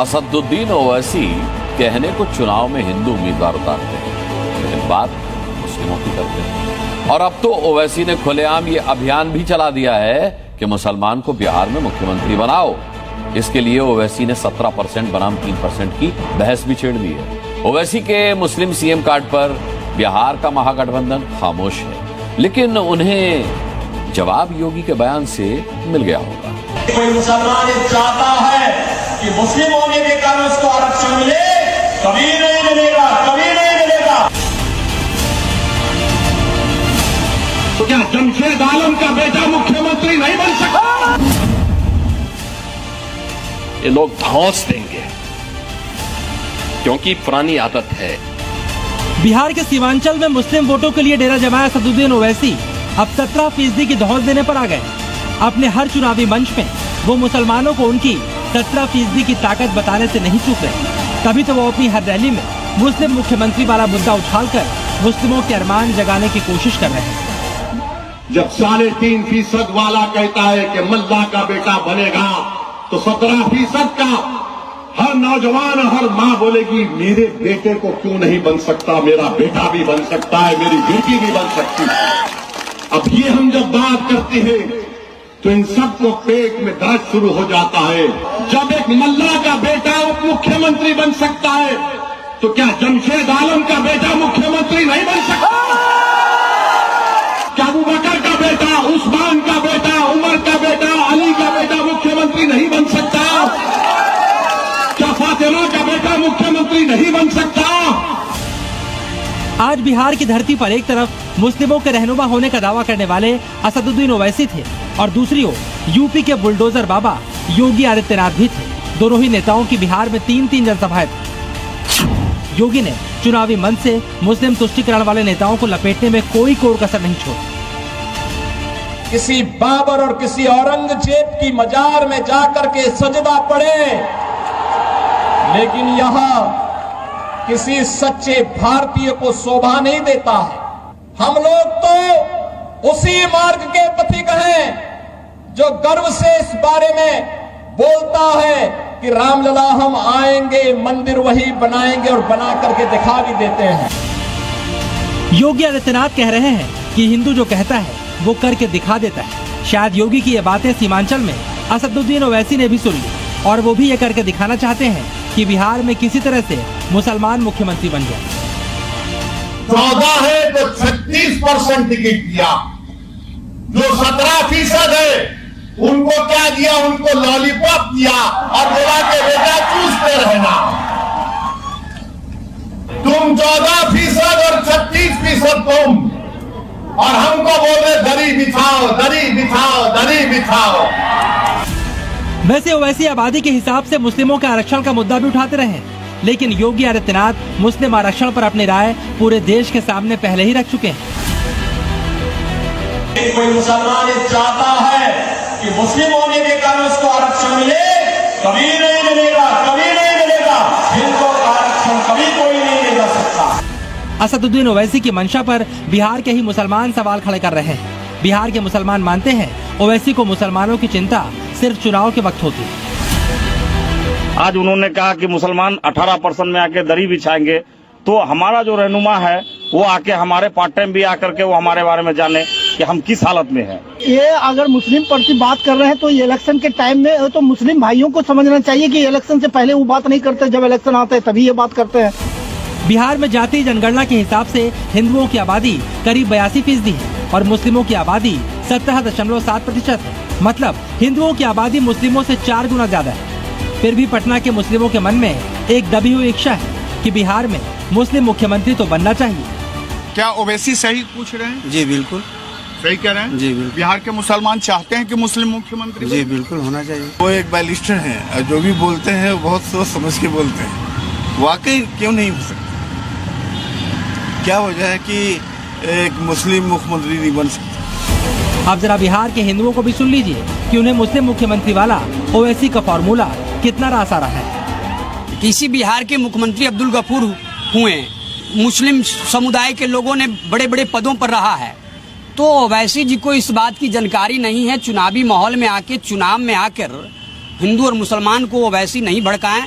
असदुद्दीन ओवैसी कहने को चुनाव में हिंदू उम्मीदवार उतारते हैं, लेकिन बात मुस्लिमों की करते हैं। और अब तो ओवैसी ने खुलेआम ये अभियान भी चला दिया है कि मुसलमान को बिहार में मुख्यमंत्री बनाओ। इसके लिए ओवैसी ने 17% बनाम 3% की बहस भी छेड़ दी है। ओवैसी के मुस्लिम सीएम कार्ड पर बिहार का महागठबंधन खामोश है, लेकिन उन्हें जवाब योगी के बयान से मिल गया होगा। कोई मुसलमान चाहता है कि मुस्लिम होने के कारण उसको आरक्षण मिले, कभी नहीं मिलेगा, कभी नहीं मिलेगा। तो क्या जमशेद आलम का बेटा मुख्यमंत्री नहीं बन सकता? ये लोग धौंस देंगे, क्योंकि पुरानी आदत है। बिहार के सीमांचल में मुस्लिम वोटों के लिए डेरा जमाया असदुद्दीन ओवैसी अब 17% की धौंस देने पर आ गए। अपने हर चुनावी मंच में वो मुसलमानों को उनकी 17% की ताकत बताने से नहीं चूक रहे। तभी तो वो अपनी हर रैली में मुस्लिम मुख्यमंत्री वाला मुद्दा उछालकर मुस्लिमों के अरमान जगाने की कोशिश कर रहे हैं। जब 3.5% वाला कहता है कि मल्ला का बेटा बनेगा, तो 17% का हर नौजवान, हर माँ बोलेगी मेरे बेटे को क्यों नहीं बन सकता, मेरा बेटा भी बन सकता है, मेरी बेटी भी बन सकती है। अब ये हम जब बात करते हैं तो इन सबको पेट में दर्द शुरू हो जाता है। जब एक मल्ला का बेटा उप मुख्यमंत्री बन सकता है, तो क्या जमशेद आलम का बेटा मुख्यमंत्री नहीं बन सकता? क्या अबू बकर का बेटा, उस्मान का बेटा, उमर का बेटा, अली का बेटा मुख्यमंत्री नहीं बन सकता? क्या फातिमा का बेटा मुख्यमंत्री नहीं बन सकता? आज बिहार की धरती पर एक तरफ मुस्लिमों के रहनुमा होने का दावा करने वाले असदुद्दीन ओवैसी थे और दूसरी ओर यूपी के बुलडोजर बाबा योगी आदित्यनाथ भी थे। दोनों ही नेताओं की बिहार में 3-3 जनसभाएं थी। योगी ने चुनावी मंच से मुस्लिम तुष्टीकरण वाले नेताओं को लपेटने में कोई कोर कसर नहीं छोड़ी। किसी बाबर और किसी औरंगजेब की मजार में जाकर के सजदा पड़े, लेकिन यहाँ किसी सच्चे भारतीय को शोभा नहीं देता है। हम लोग तो उसी मार्ग के पथिक हैं जो गर्व से इस बारे में बोलता है कि रामलला हम आएंगे, मंदिर वही बनाएंगे और बना करके दिखा भी देते हैं। योगी आदित्यनाथ कह रहे हैं कि हिंदू जो कहता है वो करके दिखा देता है। शायद योगी की ये बातें सीमांचल में असदुद्दीन ओवैसी ने भी सुन ली और वो भी ये करके दिखाना चाहते हैं कि बिहार में किसी तरह से मुसलमान मुख्यमंत्री बन गया। 14 है तो 36% टिकट दिया, जो 17% है उनको क्या दिया, उनको लॉलीपॉप दिया और बोला के बेटा चूसते रहना। तुम 14% और 36% तुम, और हमको बोल रहे दरी बिछाओ, दरी बिछाओ, दरी बिछाओ। वैसे ओवैसी आबादी के हिसाब से मुस्लिमों के आरक्षण का मुद्दा भी उठाते रहे, लेकिन योगी आदित्यनाथ मुस्लिम आरक्षण पर अपनी राय पूरे देश के सामने पहले ही रख चुके हैं। कोई मुसलमान चाहता है कि मुस्लिम होने के कारण उसको आरक्षण मिले, कभी नहीं मिलेगा, कभी नहीं मिलेगा। हिंदू का आरक्षण कभी कोई नहीं ले जा सकता। असदुद्दीन ओवैसी की मंशा पर बिहार के ही मुसलमान सवाल खड़े कर रहे हैं। बिहार के मुसलमान मानते हैं ओवैसी को मुसलमानों की चिंता सिर्फ चुनाव के वक्त होती है। आज उन्होंने कहा कि मुसलमान 18% में आके दरी बिछाएंगे, तो हमारा जो रहनुमा है वो आके हमारे पार्ट टाइम भी आकर के वो हमारे बारे में जाने कि हम किस हालत में हैं। ये अगर मुस्लिम प्रति बात कर रहे हैं तो ये इलेक्शन के टाइम में तो मुस्लिम भाइयों को समझना चाहिए कि इलेक्शन से पहले वो बात नहीं करते, जब इलेक्शन आता है तभी ये बात करते हैं। बिहार में जातीय जनगणना के हिसाब से हिंदुओं की आबादी करीब 82% है और मुस्लिमों की आबादी 17.7% है। मतलब हिंदुओं की आबादी मुस्लिमों से 4 गुना ज्यादा है। फिर भी पटना के मुस्लिमों के मन में एक दबी हुई इच्छा है कि बिहार में मुस्लिम मुख्यमंत्री तो बनना चाहिए। क्या ओवैसी सही पूछ रहे हैं? जी बिल्कुल सही कह रहे हैं। जी बिल्कुल। बिहार के मुसलमान चाहते हैं कि मुस्लिम मुख्यमंत्री? जी बिल्कुल होना चाहिए। वो एक बैरिस्टर हैं, जो भी बोलते हैं वो बहुत सोच समझ के बोलते हैं। वाकई क्यों नहीं हो सकता? क्या वजह है कि एक मुस्लिम मुख्यमंत्री नहीं बन सकता? अब जरा बिहार के हिंदुओं को भी सुन लीजिए कि उन्हें मुस्लिम मुख्यमंत्री वाला ओवैसी का फॉर्मूला कितना रास आ रहा है। किसी बिहार के मुख्यमंत्री अब्दुल गफूर हुए, मुस्लिम समुदाय के लोगों ने बड़े बड़े पदों पर रहा है, तो ओवैसी जी को इस बात की जानकारी नहीं है। चुनावी माहौल में आके, चुनाव में आकर हिंदू और मुसलमान को ओवैसी नहीं भड़काएं।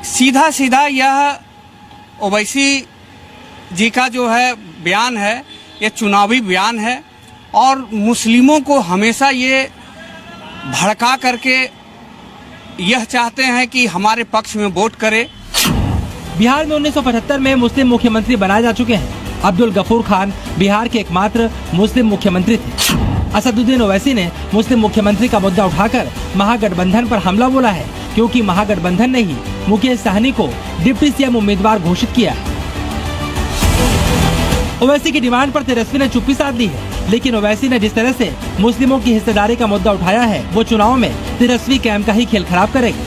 सीधा सीधा यह ओवैसी जी का जो है बयान है, ये चुनावी बयान है और मुस्लिमों को हमेशा ये भड़का करके यह चाहते हैं कि हमारे पक्ष में वोट करे। बिहार में 1975 में मुस्लिम मुख्यमंत्री बनाए जा चुके हैं। अब्दुल गफूर खान बिहार के एकमात्र मुस्लिम मुख्यमंत्री थे। असदुद्दीन ओवैसी ने मुस्लिम मुख्यमंत्री का मुद्दा उठाकर महागठबंधन पर हमला बोला है, क्योंकि महागठबंधन ने ही मुकेश सहनी को डिप्टी सीएम उम्मीदवार घोषित किया है। ओवैसी की डिमांड पर तेजस्वी ने चुप्पी साध ली है, लेकिन ओवैसी ने जिस तरह से मुस्लिमों की हिस्सेदारी का मुद्दा उठाया है, वो चुनाव में तेजस्वी कैंप का ही खेल खराब करेगा।